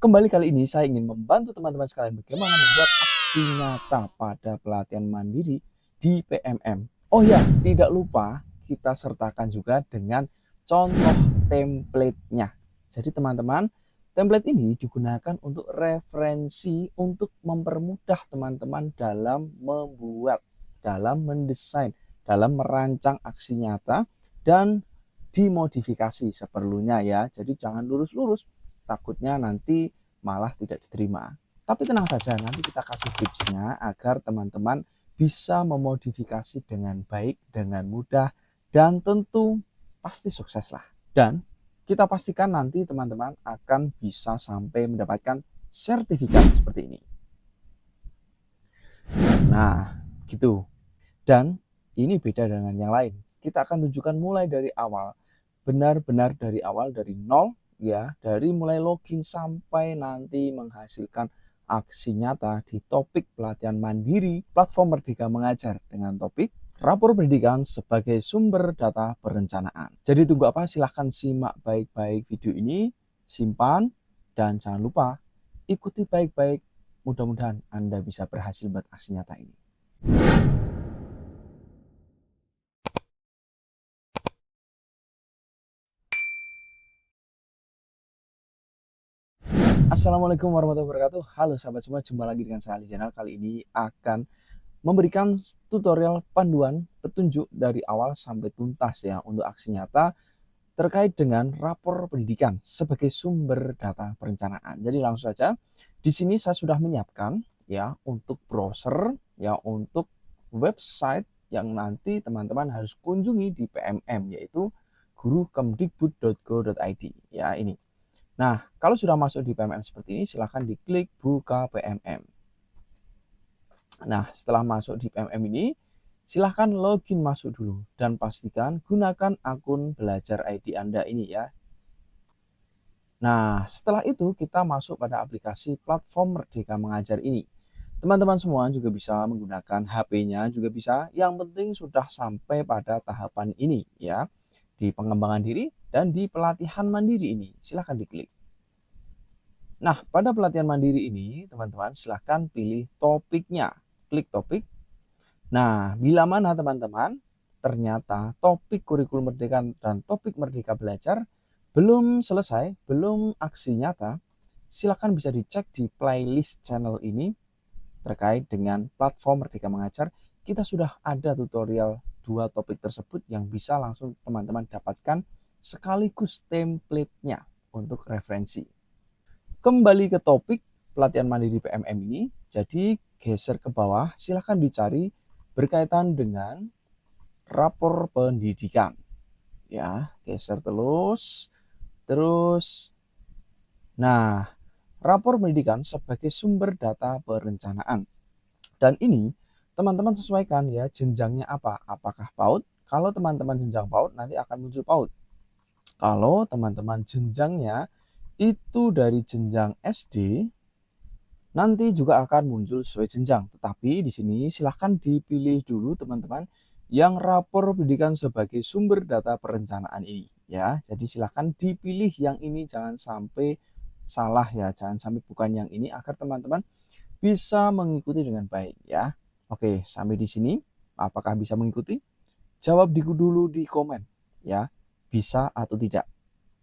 Kembali kali ini saya ingin membantu teman-teman sekalian bagaimana membuat aksi nyata pada pelatihan mandiri di PMM. Oh ya, tidak lupa kita sertakan juga dengan contoh template-nya. Jadi teman-teman, template ini digunakan untuk referensi untuk mempermudah teman-teman dalam membuat, dalam mendesain, dalam merancang aksi nyata dan dimodifikasi seperlunya ya. Jadi jangan lurus-lurus, takutnya nanti malah tidak diterima. Tapi tenang saja, nanti kita kasih tipsnya agar teman-teman bisa memodifikasi dengan baik, dengan mudah, dan tentu pasti sukses lah. Dan kita pastikan nanti teman-teman akan bisa sampai mendapatkan sertifikat seperti ini. Nah, gitu. Dan ini beda dengan yang lain. Kita akan tunjukkan mulai dari awal, benar-benar dari awal, dari nol ya, dari mulai login sampai nanti menghasilkan aksi nyata di topik pelatihan mandiri platform Merdeka Mengajar dengan topik rapor pendidikan sebagai sumber data perencanaan. Jadi tunggu apa? Silahkan simak baik-baik video ini, simpan, dan jangan lupa ikuti baik-baik. Mudah-mudahan Anda bisa berhasil buat aksi nyata ini. Assalamualaikum warahmatullahi wabarakatuh. Halo sahabat semua, jumpa lagi dengan saya Ali Channel. Kali ini akan memberikan tutorial panduan petunjuk dari awal sampai tuntas ya untuk aksi nyata terkait dengan rapor pendidikan sebagai sumber data perencanaan. Jadi langsung saja, di sini saya sudah menyiapkan ya untuk browser ya untuk website yang nanti teman-teman harus kunjungi di PMM, yaitu gurukemdikbud.go.id ya ini. Nah, kalau sudah masuk di PMM seperti ini, silahkan diklik buka PMM. Nah, setelah masuk di PMM ini, silahkan login masuk dulu dan pastikan gunakan akun belajar ID Anda ini ya. Nah, setelah itu kita masuk pada aplikasi platform Merdeka Mengajar ini. Teman-teman semua juga bisa menggunakan HP-nya juga bisa. Yang penting sudah sampai pada tahapan ini ya. Di pengembangan diri dan di pelatihan mandiri ini. Silahkan diklik. Nah, pada pelatihan mandiri ini, teman-teman silahkan pilih topiknya. Klik topik. Nah, bila mana teman-teman ternyata topik kurikulum merdeka dan topik merdeka belajar belum selesai, belum aksi nyata, silahkan bisa dicek di playlist channel ini terkait dengan platform Merdeka Mengajar. Kita sudah ada tutorial dua topik tersebut yang bisa langsung teman-teman dapatkan sekaligus template-nya untuk referensi. Kembali ke topik pelatihan mandiri PMM ini, jadi geser ke bawah, silahkan dicari berkaitan dengan rapor pendidikan. Ya, geser terus. Nah, rapor pendidikan sebagai sumber data perencanaan. Dan ini teman-teman sesuaikan ya jenjangnya apa? Apakah PAUD? Kalau teman-teman jenjang PAUD nanti akan muncul PAUD. Kalau teman-teman jenjangnya itu dari jenjang SD, nanti juga akan muncul sesuai jenjang. Tetapi di sini silahkan dipilih dulu teman-teman yang rapor pendidikan sebagai sumber data perencanaan ini ya. Jadi silahkan dipilih yang ini, jangan sampai salah ya, jangan sampai bukan yang ini agar teman-teman bisa mengikuti dengan baik ya. Oke, sampai di sini apakah bisa mengikuti? Jawab dulu di komen ya, bisa atau tidak.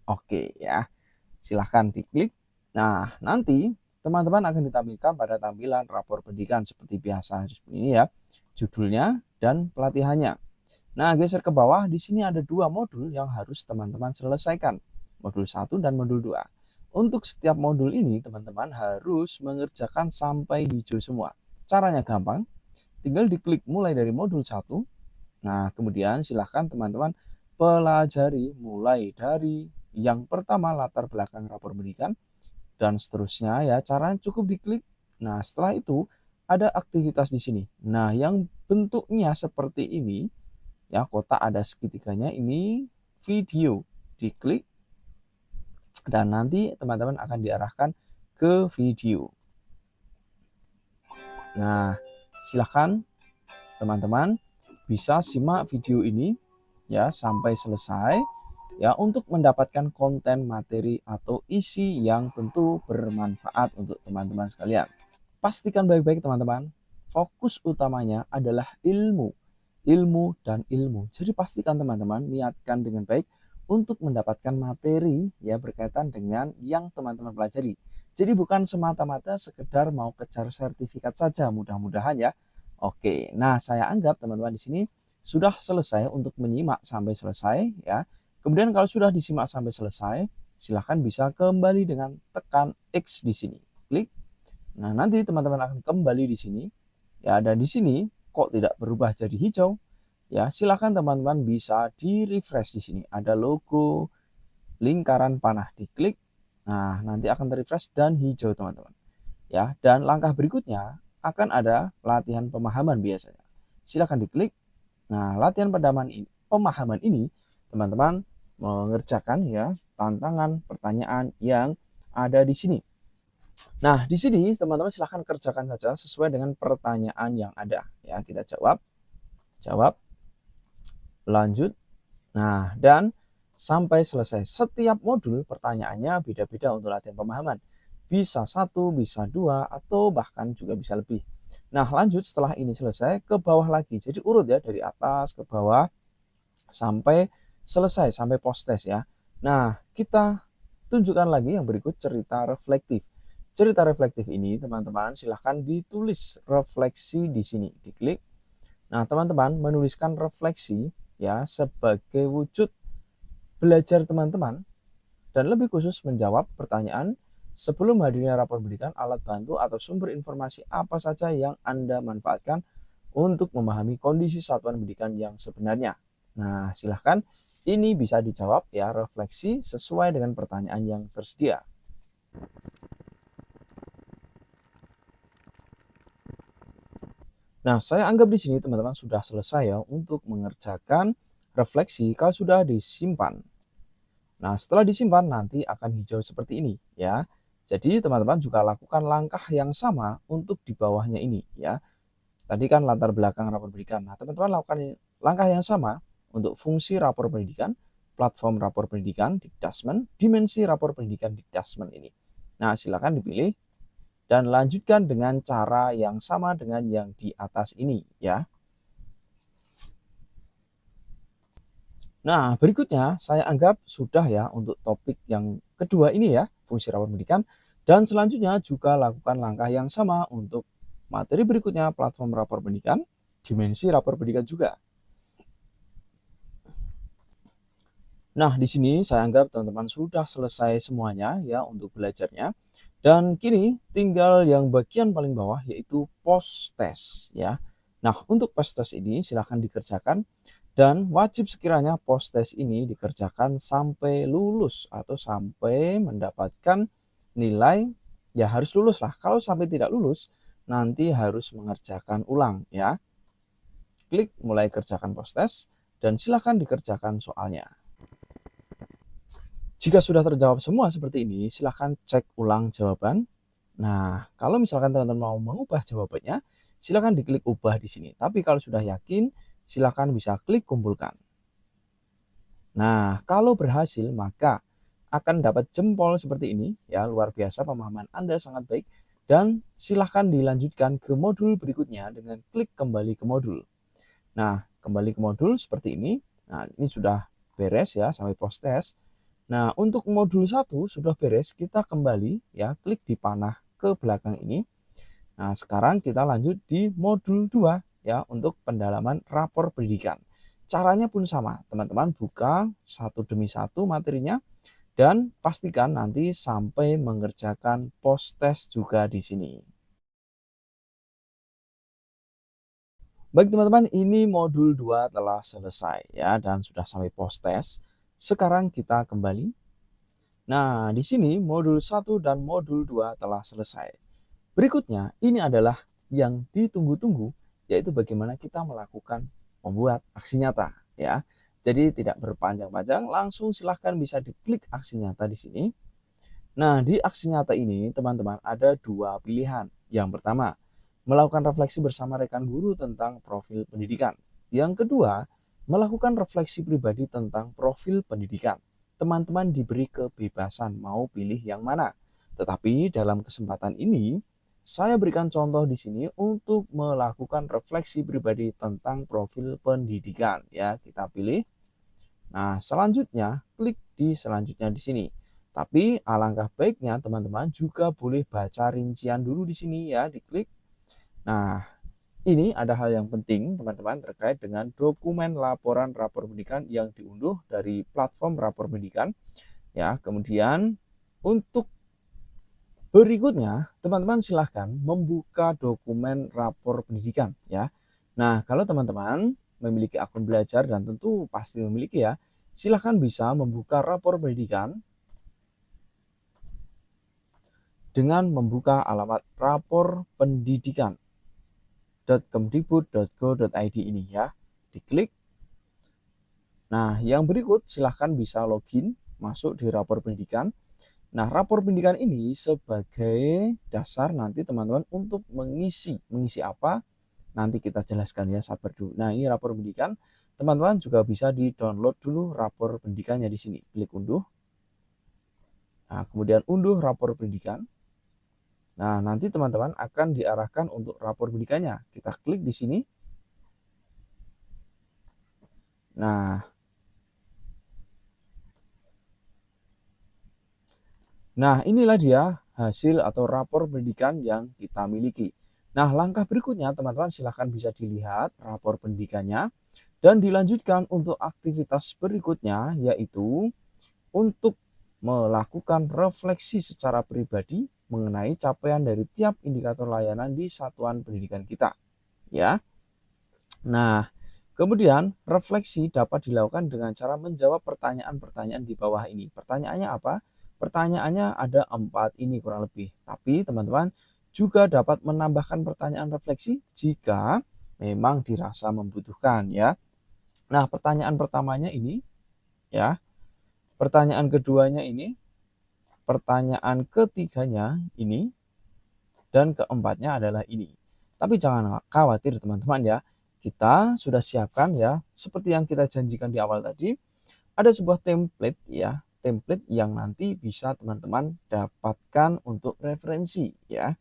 Oke ya, silahkan diklik. Nah, nanti teman-teman akan ditampilkan pada tampilan rapor pendidikan seperti biasa seperti ini ya, judulnya dan pelatihannya. Nah, geser ke bawah, di sini ada dua modul yang harus teman-teman selesaikan, modul 1 dan modul 2. Untuk setiap modul ini teman-teman harus mengerjakan sampai hijau semua. Caranya gampang, tinggal diklik mulai dari modul 1. Nah, kemudian silahkan teman-teman pelajari mulai dari yang pertama latar belakang rapor pendidikan dan seterusnya ya. Caranya cukup diklik. Nah, setelah itu ada aktivitas di sini. Nah, yang bentuknya seperti ini ya, kotak ada segitiganya, ini video. Diklik dan nanti teman-teman akan diarahkan ke video. Nah, silahkan teman-teman bisa simak video ini ya sampai selesai. ya untuk mendapatkan konten materi atau isi yang tentu bermanfaat untuk teman-teman sekalian. Pastikan baik-baik teman-teman, fokus utamanya adalah ilmu, ilmu dan ilmu. Jadi pastikan teman-teman niatkan dengan baik untuk mendapatkan materi ya berkaitan dengan yang teman-teman pelajari. Jadi bukan semata-mata sekedar mau kejar sertifikat saja, mudah-mudahan ya. Oke, nah saya anggap teman-teman di sini sudah selesai untuk menyimak sampai selesai ya. Kemudian kalau sudah disimak sampai selesai, silahkan bisa kembali dengan tekan X di sini. Klik. Nah, nanti teman-teman akan kembali di sini. Ya, dan di sini kok tidak berubah jadi hijau? Ya, silahkan teman-teman bisa di-refresh di sini. Ada logo lingkaran panah, diklik. Nah, nanti akan ter-refresh dan hijau teman-teman. Ya, dan langkah berikutnya akan ada latihan pemahaman biasanya. Silahkan diklik. Nah, latihan pemahaman ini teman-teman mengerjakan ya tantangan pertanyaan yang ada di sini. Nah, di sini teman-teman silahkan kerjakan saja sesuai dengan pertanyaan yang ada. Ya, kita jawab, lanjut. Nah, dan sampai selesai. Setiap modul pertanyaannya beda-beda untuk latihan pemahaman. Bisa 1, bisa 2, atau bahkan juga bisa lebih. Nah, lanjut setelah ini selesai ke bawah lagi. Jadi urut ya dari atas ke bawah sampai selesai, sampai post test ya. Nah, kita tunjukkan lagi yang berikut cerita reflektif. Cerita reflektif ini teman-teman silahkan ditulis refleksi di sini, diklik. Nah, teman-teman menuliskan refleksi ya sebagai wujud belajar teman-teman dan lebih khusus menjawab pertanyaan sebelum hadirnya rapor pendidikan, alat bantu atau sumber informasi apa saja yang Anda manfaatkan untuk memahami kondisi satuan pendidikan yang sebenarnya. Nah, silahkan ini bisa dijawab ya refleksi sesuai dengan pertanyaan yang tersedia. Nah, saya anggap di sini teman-teman sudah selesai ya untuk mengerjakan refleksi kalau sudah disimpan. Nah, setelah disimpan nanti akan hijau seperti ini ya. Jadi teman-teman juga lakukan langkah yang sama untuk di bawahnya ini ya. Tadi kan latar belakang rapor pendidikan. Nah, teman-teman lakukan langkah yang sama untuk fungsi rapor pendidikan, platform rapor pendidikan, Dikdasmen, dimensi rapor pendidikan Dikdasmen ini. Nah, silakan dipilih dan lanjutkan dengan cara yang sama dengan yang di atas ini ya. Nah, berikutnya saya anggap sudah ya untuk topik yang kedua ini ya, fungsi rapor pendidikan. Dan selanjutnya juga lakukan langkah yang sama untuk materi berikutnya, platform rapor pendidikan, dimensi rapor pendidikan juga. Nah, di sini saya anggap teman-teman sudah selesai semuanya ya untuk belajarnya. Dan kini tinggal yang bagian paling bawah yaitu post test ya. Nah, untuk post test ini silahkan dikerjakan dan wajib sekiranya post test ini dikerjakan sampai lulus atau sampai mendapatkan nilai ya harus lulus lah. Kalau sampai tidak lulus nanti harus mengerjakan ulang ya. Klik mulai kerjakan post test dan silahkan dikerjakan soalnya. Jika sudah terjawab semua seperti ini, silahkan cek ulang jawaban. Nah, kalau misalkan teman-teman mau mengubah jawabannya, silahkan diklik ubah di sini. Tapi kalau sudah yakin, silahkan bisa klik kumpulkan. Nah, kalau berhasil, maka akan dapat jempol seperti ini. Ya, luar biasa pemahaman Anda sangat baik. Dan silahkan dilanjutkan ke modul berikutnya dengan klik kembali ke modul. Nah, kembali ke modul seperti ini. Nah, ini sudah beres ya sampai post test. Nah, untuk modul 1 sudah beres, kita kembali ya, klik di panah ke belakang ini. Nah, sekarang kita lanjut di modul 2 ya untuk pendalaman rapor pendidikan. Caranya pun sama, teman-teman buka satu demi satu materinya dan pastikan nanti sampai mengerjakan post test juga di sini. Baik teman-teman, ini modul 2 telah selesai ya dan sudah sampai post test. Sekarang kita kembali. Nah, di sini modul 1 dan modul 2 telah selesai. Berikutnya, ini adalah yang ditunggu-tunggu, yaitu bagaimana kita melakukan membuat aksi nyata ya. Jadi tidak berpanjang-panjang, langsung silahkan bisa diklik aksi nyata di sini. Nah, di aksi nyata ini teman-teman ada dua pilihan. Yang pertama, melakukan refleksi bersama rekan guru tentang profil pendidikan. Yang kedua, melakukan refleksi pribadi tentang profil pendidikan. Teman-teman diberi kebebasan mau pilih yang mana. Tetapi dalam kesempatan ini, saya berikan contoh di sini untuk melakukan refleksi pribadi tentang profil pendidikan. Ya, kita pilih. Nah, selanjutnya klik di selanjutnya di sini. Tapi alangkah baiknya teman-teman juga boleh baca rincian dulu di sini ya, diklik. Nah, ini ada hal yang penting teman-teman terkait dengan dokumen laporan rapor pendidikan yang diunduh dari platform rapor pendidikan. Ya, kemudian untuk berikutnya teman-teman silahkan membuka dokumen rapor pendidikan ya. Nah, kalau teman-teman memiliki akun belajar dan tentu pasti memiliki ya, silahkan bisa membuka rapor pendidikan dengan membuka alamat rapor pendidikan.kemdikbud.go.id ini ya. Diklik. Nah, yang berikut silahkan bisa login masuk di rapor pendidikan. Nah, rapor pendidikan ini sebagai dasar nanti teman-teman untuk mengisi apa? Nanti kita jelaskan ya, sabar dulu. Nah, ini rapor pendidikan. Teman-teman juga bisa di-download dulu rapor pendidikannya di sini. Klik unduh. Nah, kemudian unduh rapor pendidikan. Nah, nanti teman-teman akan diarahkan untuk rapor pendidikannya. Kita klik di sini. Nah, inilah dia hasil atau rapor pendidikan yang kita miliki. Nah, langkah berikutnya teman-teman silahkan bisa dilihat rapor pendidikannya dan dilanjutkan untuk aktivitas berikutnya, yaitu untuk melakukan refleksi secara pribadi mengenai capaian dari tiap indikator layanan di satuan pendidikan kita. Ya. Nah, kemudian refleksi dapat dilakukan dengan cara menjawab pertanyaan-pertanyaan di bawah ini. Pertanyaannya apa? Pertanyaannya ada 4 ini kurang lebih. Tapi teman-teman juga dapat menambahkan pertanyaan refleksi jika memang dirasa membutuhkan ya. Nah, pertanyaan pertamanya ini ya. Pertanyaan keduanya ini, pertanyaan ketiganya ini, dan keempatnya adalah ini. Tapi jangan khawatir teman-teman ya. Kita sudah siapkan ya, seperti yang kita janjikan di awal tadi, ada sebuah template ya, template yang nanti bisa teman-teman dapatkan untuk referensi ya.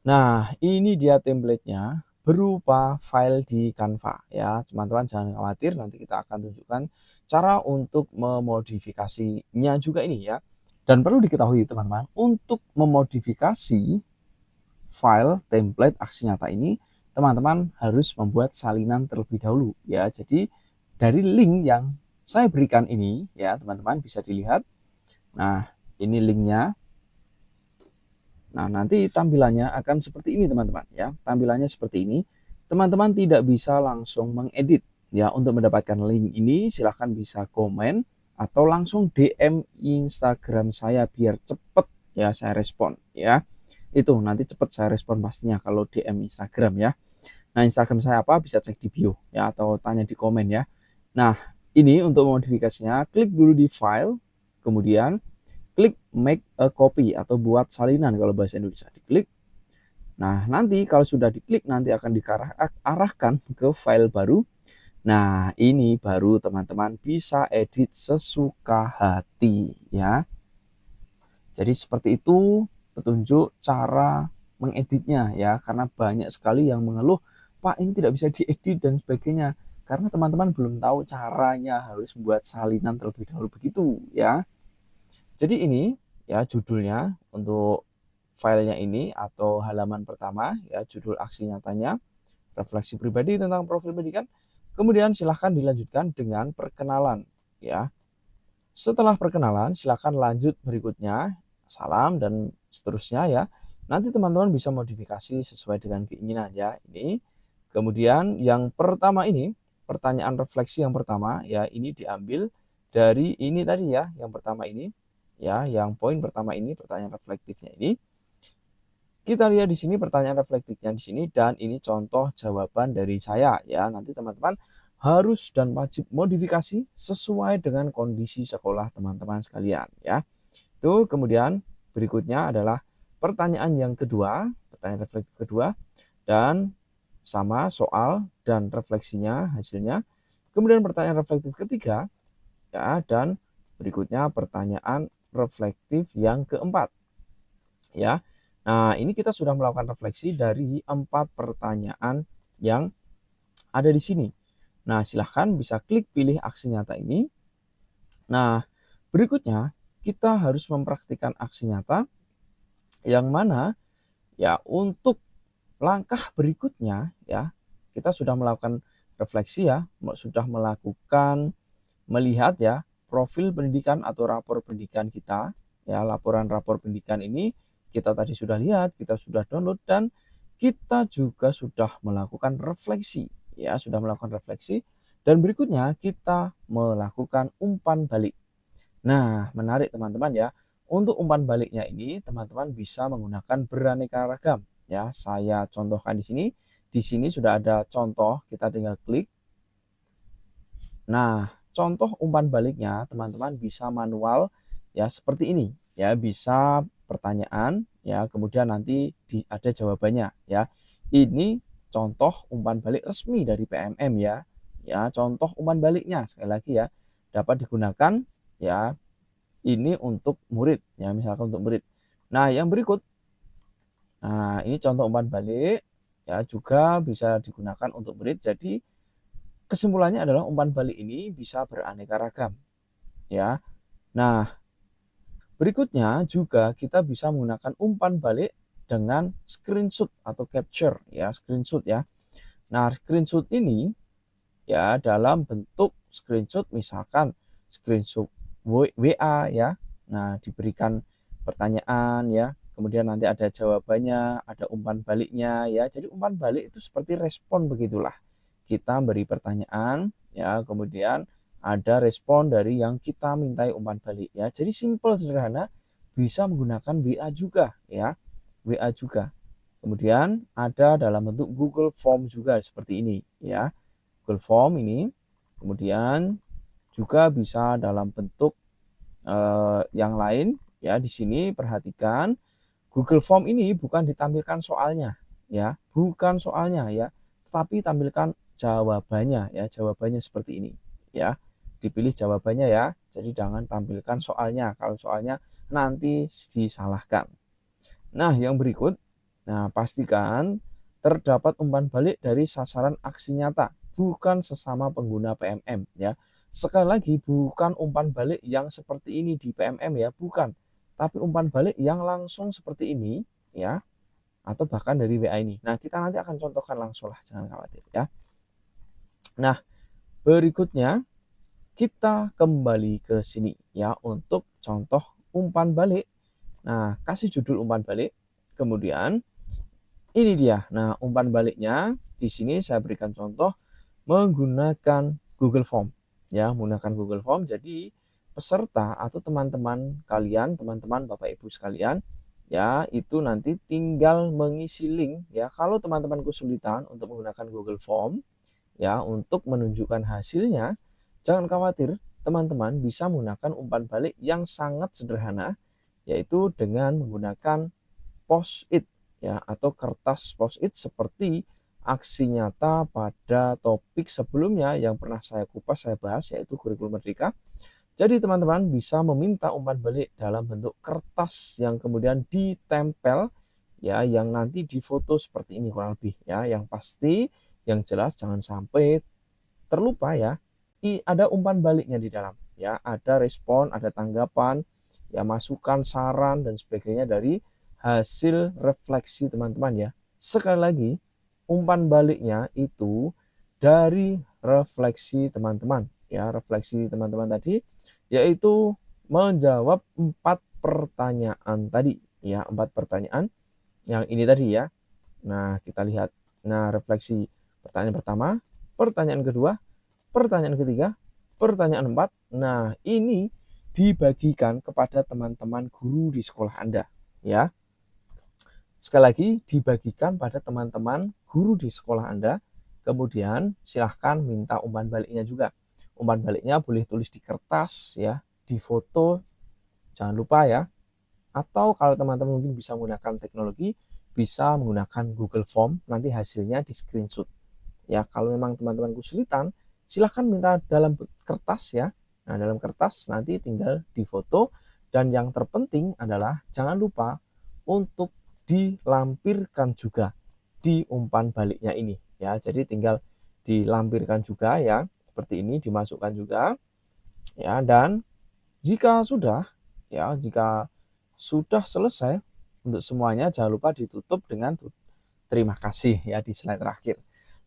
Nah, ini dia templatenya berupa file di Canva ya. Teman-teman jangan khawatir, nanti kita akan tunjukkan cara untuk memodifikasinya juga ini ya. Dan perlu diketahui teman-teman, untuk memodifikasi file template aksi nyata ini, teman-teman harus membuat salinan terlebih dahulu ya. Jadi dari link yang saya berikan ini ya, teman-teman bisa dilihat. Nah, ini linknya. Nah, nanti tampilannya akan seperti ini teman-teman ya. Tampilannya seperti ini. Teman-teman tidak bisa langsung mengedit ya. Untuk mendapatkan link ini silahkan bisa komen atau langsung DM Instagram saya biar cepet ya saya respon ya. Itu nanti cepet saya respon pastinya kalau DM Instagram ya. Nah, Instagram saya apa bisa cek di bio ya atau tanya di komen ya. Nah, ini untuk modifikasinya klik dulu di file, kemudian klik make a copy atau buat salinan kalau bahasa Indonesia, diklik. Nah, nanti kalau sudah diklik nanti akan diarahkan ke file baru. Nah, ini baru teman-teman bisa edit sesuka hati ya. Jadi seperti itu petunjuk cara mengeditnya ya, karena banyak sekali yang mengeluh, Pak ini tidak bisa diedit dan sebagainya. Karena teman-teman belum tahu caranya, harus membuat salinan terlebih dahulu begitu ya. Jadi ini ya judulnya untuk filenya ini atau halaman pertama ya, judul aksi nyatanya, refleksi pribadi tentang profil pendidikan. Kemudian silahkan dilanjutkan dengan perkenalan ya. Setelah perkenalan silahkan lanjut berikutnya, salam dan seterusnya ya. Nanti teman-teman bisa modifikasi sesuai dengan keinginan ya. Ini kemudian yang pertama ini, pertanyaan refleksi yang pertama ya, ini diambil dari ini tadi ya, yang pertama ini ya, yang poin pertama ini pertanyaan reflektifnya ini. Kita lihat di sini pertanyaan reflektifnya di sini dan ini contoh jawaban dari saya ya. Nanti teman-teman harus dan wajib modifikasi sesuai dengan kondisi sekolah teman-teman sekalian ya. Itu kemudian berikutnya adalah pertanyaan yang kedua, pertanyaan reflektif kedua, dan sama soal dan refleksinya hasilnya. kemudian pertanyaan reflektif ketiga, ya, dan berikutnya pertanyaan reflektif yang keempat, ya. Nah, ini kita sudah melakukan refleksi dari 4 pertanyaan yang ada di sini. Nah, silahkan bisa klik pilih aksi nyata ini. Nah, berikutnya kita harus mempraktikkan aksi nyata yang mana ya untuk langkah berikutnya ya, kita sudah melakukan refleksi ya, sudah melakukan melihat ya profil pendidikan atau rapor pendidikan kita ya, laporan rapor pendidikan ini kita tadi sudah lihat, kita sudah download dan kita juga sudah melakukan refleksi ya, sudah melakukan refleksi dan berikutnya kita melakukan umpan balik. Nah, menarik teman-teman ya. Untuk umpan baliknya ini teman-teman bisa menggunakan beraneka ragam ya. Saya contohkan di sini. Di sini sudah ada contoh, kita tinggal klik. Nah, contoh umpan baliknya teman-teman bisa manual ya seperti ini ya, bisa pertanyaan ya, kemudian nanti ada jawabannya ya. Ini contoh umpan balik resmi dari PMM ya. Ya, contoh umpan baliknya sekali lagi ya, dapat digunakan ya ini untuk murid ya, misalkan untuk murid. Nah, yang berikut, nah ini contoh umpan balik ya, juga bisa digunakan untuk murid. Jadi kesimpulannya adalah umpan balik ini bisa beraneka ragam ya. Nah, berikutnya juga kita bisa menggunakan umpan balik dengan screenshot atau capture ya, screenshot ya. Nah, screenshot ini ya dalam bentuk screenshot, misalkan screenshot WA ya. Nah, diberikan pertanyaan ya, kemudian nanti ada jawabannya, ada umpan baliknya ya. Jadi umpan balik itu seperti respon begitulah. Kita beri pertanyaan ya, kemudian ada respon dari yang kita mintai umpan balik ya. Jadi simple sederhana, bisa menggunakan WA juga ya. WA juga. Kemudian ada dalam bentuk Google Form juga seperti ini ya. Google Form ini kemudian juga bisa dalam bentuk yang lain ya. Di sini perhatikan Google Form ini bukan ditampilkan soalnya ya, bukan soalnya ya, tapi tampilkan jawabannya ya, jawabannya seperti ini ya. Dipilih jawabannya ya. Jadi jangan tampilkan soalnya, kalau soalnya nanti disalahkan. Nah, yang berikut, nah pastikan terdapat umpan balik dari sasaran aksi nyata, bukan sesama pengguna PMM ya. Sekali lagi, bukan umpan balik yang seperti ini di PMM ya, bukan. Tapi umpan balik yang langsung seperti ini ya, atau bahkan dari WA ini. Nah, kita nanti akan contohkan langsung lah, jangan khawatir ya. Nah, berikutnya kita kembali ke sini ya untuk contoh umpan balik. Nah, kasih judul umpan balik. Kemudian ini dia. Nah, umpan baliknya di sini saya berikan contoh menggunakan Google Form. Ya, menggunakan Google Form. Jadi peserta atau teman-teman kalian, teman-teman Bapak Ibu sekalian, ya, itu nanti tinggal mengisi link ya. Kalau teman-teman kesulitan untuk menggunakan Google Form ya, untuk menunjukkan hasilnya, jangan khawatir, teman-teman bisa menggunakan umpan balik yang sangat sederhana, yaitu dengan menggunakan post-it ya, atau kertas post-it seperti aksi nyata pada topik sebelumnya yang pernah saya kupas, saya bahas, yaitu kurikulum merdeka. Jadi teman-teman bisa meminta umpan balik dalam bentuk kertas yang kemudian ditempel ya, yang nanti difoto seperti ini kurang lebih ya. Yang pasti, yang jelas jangan sampai terlupa ya, ada umpan baliknya di dalam ya, ada respon, ada tanggapan ya, masukan, saran dan sebagainya dari hasil refleksi teman-teman ya. Sekali lagi, umpan baliknya itu dari refleksi teman-teman ya, refleksi teman-teman tadi, yaitu menjawab 4 pertanyaan tadi ya, 4 pertanyaan yang ini tadi ya. Nah, kita lihat. Nah, refleksi pertanyaan pertama, pertanyaan kedua, pertanyaan ketiga, pertanyaan 4. Nah, ini dibagikan kepada teman-teman guru di sekolah Anda ya. Sekali lagi, dibagikan pada teman-teman guru di sekolah Anda. Kemudian silahkan minta umpan baliknya juga. Umpan baliknya boleh tulis di kertas ya, di foto, jangan lupa ya. Atau kalau teman-teman mungkin bisa menggunakan teknologi, bisa menggunakan Google Form, nanti hasilnya di screenshot. Ya, kalau memang teman-teman kesulitan, silahkan minta dalam kertas ya. Nah, dalam kertas nanti tinggal difoto, dan yang terpenting adalah jangan lupa untuk dilampirkan juga di umpan baliknya ini ya. Jadi tinggal dilampirkan juga ya, seperti ini, dimasukkan juga ya. Dan jika sudah selesai untuk semuanya, jangan lupa ditutup dengan terima kasih ya di slide terakhir.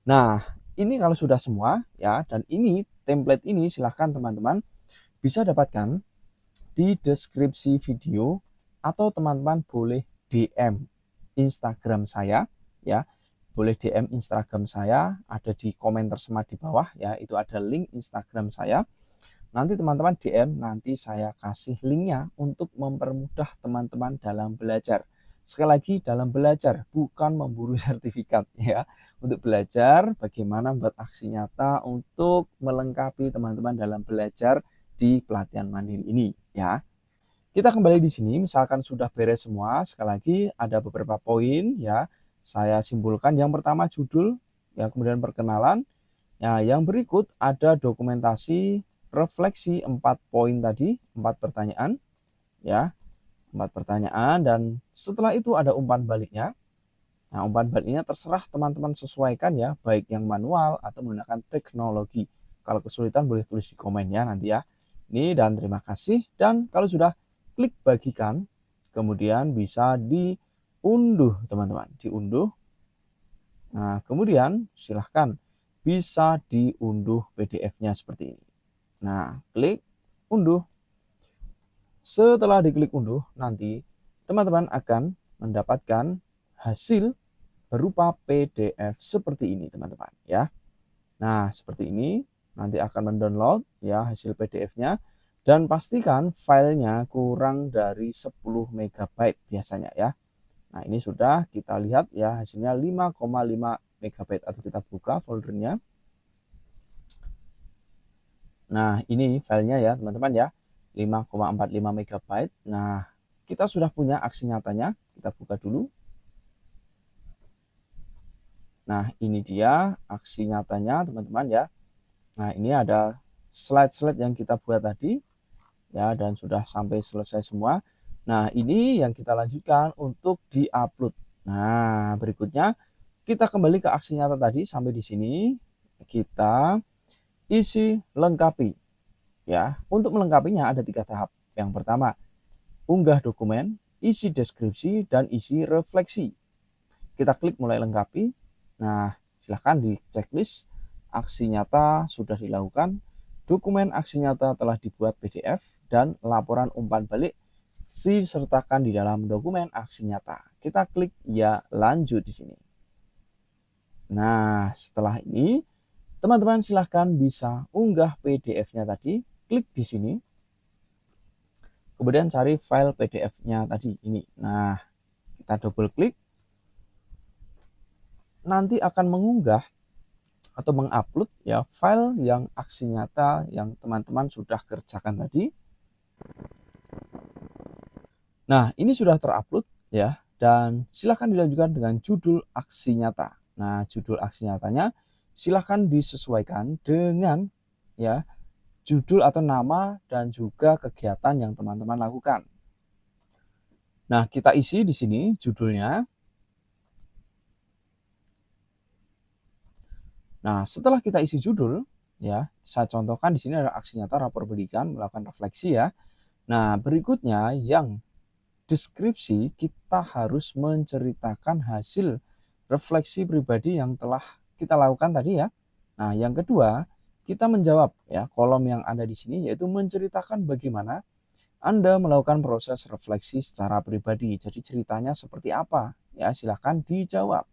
Nah, ini kalau sudah semua ya, dan ini template ini silahkan teman-teman bisa dapatkan di deskripsi video, atau teman-teman boleh DM Instagram saya ya. Boleh DM Instagram saya, ada di komen tersemat di bawah ya, itu ada link Instagram saya. Nanti teman-teman DM, nanti saya kasih linknya untuk mempermudah teman-teman dalam belajar. Sekali lagi, dalam belajar, bukan memburu sertifikat ya. Untuk belajar bagaimana membuat aksi nyata untuk melengkapi teman-teman dalam belajar di pelatihan mandiri ini ya. Kita kembali di sini, misalkan sudah beres semua, sekali lagi ada beberapa poin ya. Saya simpulkan. Yang pertama judul, yang kemudian perkenalan. Nah, yang berikut ada dokumentasi refleksi 4 poin tadi, 4 pertanyaan ya. 4 pertanyaan, dan setelah itu ada umpan baliknya. Nah, umpan baliknya terserah teman-teman sesuaikan ya, baik yang manual atau menggunakan teknologi. Kalau kesulitan boleh tulis di komen ya nanti ya. Ini, dan terima kasih. Dan kalau sudah, klik bagikan, kemudian bisa diunduh teman-teman, diunduh. Nah, kemudian silahkan bisa diunduh PDF-nya seperti ini. Nah, klik unduh. Setelah diklik unduh, nanti teman-teman akan mendapatkan hasil berupa PDF seperti ini teman-teman ya. Nah, seperti ini nanti akan mendownload ya hasil PDF-nya, dan pastikan filenya kurang dari 10 MB biasanya ya. Nah, ini sudah kita lihat ya, hasilnya 5,5 MB, atau kita buka foldernya. Nah, ini filenya ya teman-teman ya, 5,45 MB. Nah, kita sudah punya aksi nyatanya, kita buka dulu. Nah, ini dia aksi nyatanya teman-teman ya. Nah, ini ada slide-slide yang kita buat tadi ya, dan sudah sampai selesai semua. Nah, ini yang kita lanjutkan untuk di-upload. Nah, berikutnya kita kembali ke aksi nyata tadi. Sampai di sini kita isi lengkapi ya. Untuk melengkapinya ada 3 tahap. Yang pertama, unggah dokumen, isi deskripsi, dan isi refleksi. Kita klik mulai lengkapi. Nah, silahkan di checklist aksi nyata sudah dilakukan, dokumen aksi nyata telah dibuat PDF, dan laporan umpan balik disertakan di dalam dokumen aksi nyata. Kita klik ya lanjut di sini. Nah, setelah ini teman-teman silahkan bisa unggah PDF-nya tadi, klik di sini. Kemudian cari file PDF-nya tadi ini. Nah, kita double klik. Nanti akan mengunggah atau mengupload ya file yang aksi nyata yang teman-teman sudah kerjakan tadi. Nah, ini sudah terupload ya, dan silahkan dilanjutkan dengan judul aksi nyata. Nah, judul aksi nyatanya silahkan disesuaikan dengan ya judul atau nama dan juga kegiatan yang teman-teman lakukan. Nah, kita isi di sini judulnya. Nah, setelah kita isi judul, ya, saya contohkan di sini ada aksi nyata rapor pendidikan melakukan refleksi ya. Nah, berikutnya yang deskripsi, kita harus menceritakan hasil refleksi pribadi yang telah kita lakukan tadi ya. Nah, yang kedua, kita menjawab ya kolom yang ada di sini, yaitu menceritakan bagaimana Anda melakukan proses refleksi secara pribadi. Jadi ceritanya seperti apa? Ya, silahkan dijawab.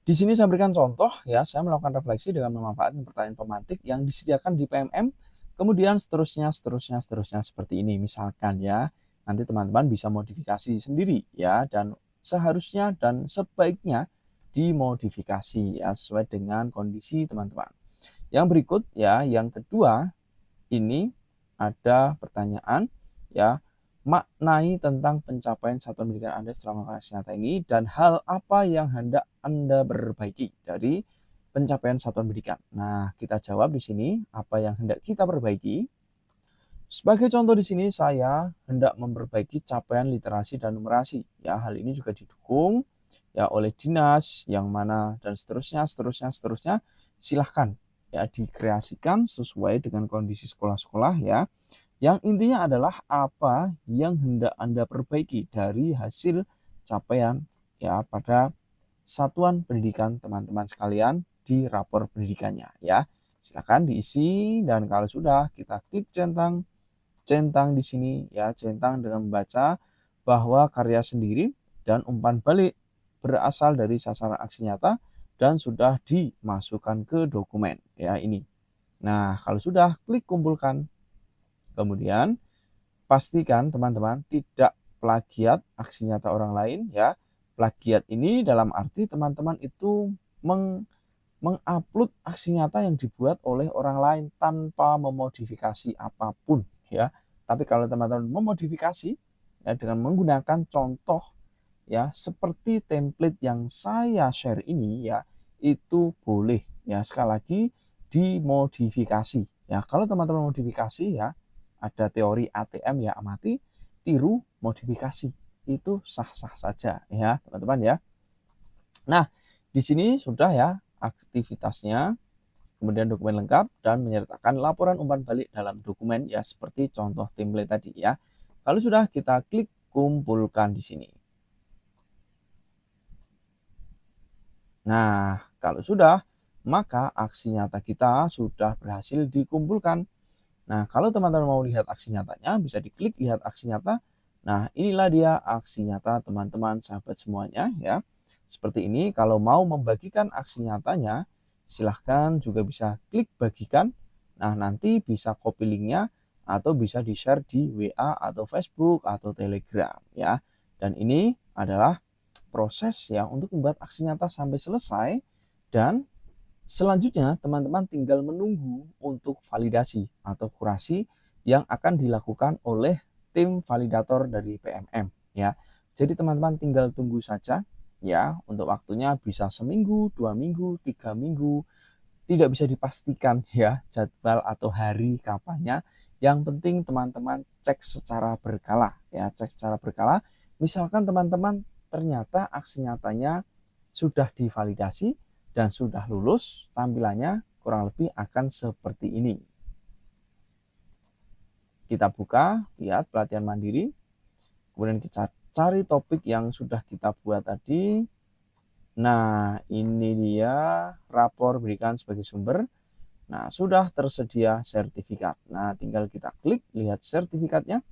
Di sini saya berikan contoh ya, saya melakukan refleksi dengan memanfaatkan pertanyaan pemantik yang disediakan di PMM, kemudian seterusnya seperti ini misalkan ya. Nanti teman-teman bisa modifikasi sendiri ya, dan seharusnya dan sebaiknya dimodifikasi ya sesuai dengan kondisi teman-teman. Yang berikut ya, yang kedua ini ada pertanyaan ya, maknai tentang pencapaian satuan pendidikan Anda setelah melakukan aksi nyata ini, dan hal apa yang hendak Anda perbaiki dari pencapaian satuan pendidikan. Nah, kita jawab di sini apa yang hendak kita perbaiki. Sebagai contoh di sini saya hendak memperbaiki capaian literasi dan numerasi. Ya, hal ini juga didukung ya oleh dinas yang mana dan seterusnya. Silahkan ya dikreasikan sesuai dengan kondisi sekolah-sekolah ya. Yang intinya adalah apa yang hendak Anda perbaiki dari hasil capaian ya pada satuan pendidikan teman-teman sekalian di rapor pendidikannya ya. Silakan diisi dan kalau sudah kita klik centang di sini ya, centang dengan membaca bahwa karya sendiri dan umpan balik berasal dari sasaran aksi nyata dan sudah dimasukkan ke dokumen ya ini. Nah, kalau sudah klik kumpulkan. Kemudian pastikan teman-teman tidak plagiat aksi nyata orang lain ya. Plagiat ini dalam arti teman-teman itu mengupload aksi nyata yang dibuat oleh orang lain tanpa memodifikasi apapun ya. Tapi kalau teman-teman memodifikasi ya dengan menggunakan contoh ya seperti template yang saya share ini ya, itu boleh ya, sekali lagi dimodifikasi ya. Kalau teman-teman modifikasi ya, ada teori ATM ya, amati, tiru, modifikasi, itu sah-sah saja ya teman-teman ya. Nah, di sini sudah ya aktivitasnya, kemudian dokumen lengkap dan menyertakan laporan umpan balik dalam dokumen ya seperti contoh template tadi ya. Kalau sudah kita klik kumpulkan di sini. Nah, kalau sudah, maka aksi nyata kita sudah berhasil dikumpulkan. Nah, kalau teman-teman mau lihat aksi nyatanya, bisa diklik lihat aksi nyata. Nah, inilah dia aksi nyata teman-teman sahabat semuanya ya. Seperti ini, kalau mau membagikan aksi nyatanya, silahkan juga bisa klik bagikan. Nah, nanti bisa copy linknya atau bisa di-share di WA atau Facebook atau Telegram ya. Dan ini adalah proses ya untuk membuat aksi nyata sampai selesai dan selanjutnya teman-teman tinggal menunggu untuk validasi atau kurasi yang akan dilakukan oleh tim validator dari PMM ya. Jadi teman-teman tinggal tunggu saja ya, untuk waktunya bisa seminggu, 2 minggu, 3 minggu, tidak bisa dipastikan ya jadwal atau hari kapannya. Yang penting teman-teman cek secara berkala ya, cek secara berkala. Misalkan teman-teman ternyata aksi nyatanya sudah divalidasi dan sudah lulus, tampilannya kurang lebih akan seperti ini. Kita buka, lihat pelatihan mandiri, kemudian kita cari topik yang sudah kita buat tadi. Nah, ini dia rapor berikan sebagai sumber. Nah, sudah tersedia sertifikat. Nah, tinggal kita klik lihat sertifikatnya.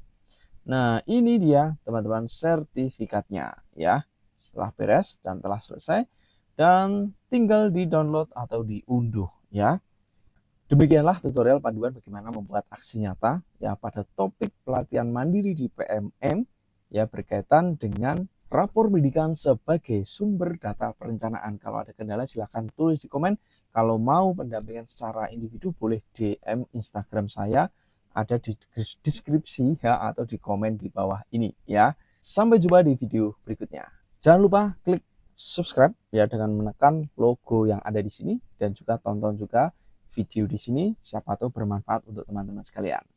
Nah, ini dia teman-teman sertifikatnya ya. Setelah beres dan telah selesai dan tinggal di-download atau diunduh ya. Demikianlah tutorial panduan bagaimana membuat aksi nyata ya pada topik pelatihan mandiri di PMM ya berkaitan dengan rapor pendidikan sebagai sumber data perencanaan. Kalau ada kendala silahkan tulis di komen. Kalau mau pendampingan secara individu boleh DM Instagram saya, ada di deskripsi ya atau di komen di bawah ini ya. Sampai jumpa di video berikutnya. Jangan lupa klik subscribe ya dengan menekan logo yang ada di sini dan juga tonton juga video di sini, siapa tahu bermanfaat untuk teman-teman sekalian.